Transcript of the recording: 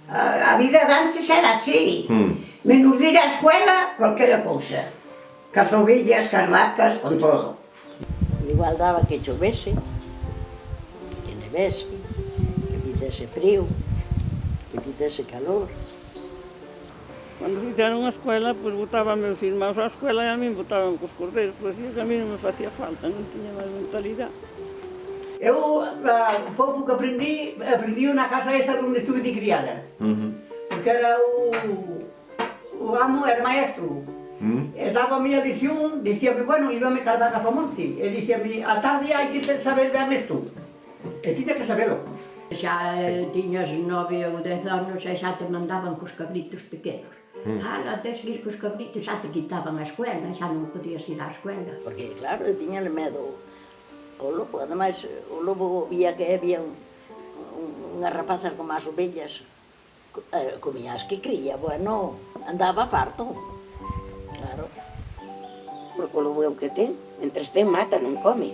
A vida de antes era así. Menos ir á escuela, cualquera cousa. Cas ovellas, cas vacas, con todo. Igual daba que chovese, que nevese, que fixese frío, que fixese calor. Cando fixeron a escuela, pois botaban meus irmáns á escuela e a min botaban cos cordeiros, pois que a mí non me facía falta, non tiña máis mentalidade. Eu, o pouco que aprendi na casa esa onde estuve de criada. Porque era o amo era maestro. E daba a miña lección, dicíame, bueno, íbame car vacas ao monte. E dicíame, a tarde hai que saber ben isto. E tiña que sabelo. Xa tiñas 9 ou 10 anos e xa te mandaban cos cabritos pequenos. Ala, tes que ir cos cabritos, xa te quitaban a escuela, xa non podías ir á escuela. Porque, claro, eu tiñale medo ao lobo. Ademais, o lobo vía que había unhas rapazas como as ovellas, comía as que cría, bueno, andaba farto. Claro. Porque o lobo é o que ten. Mentres ten, mata, non come.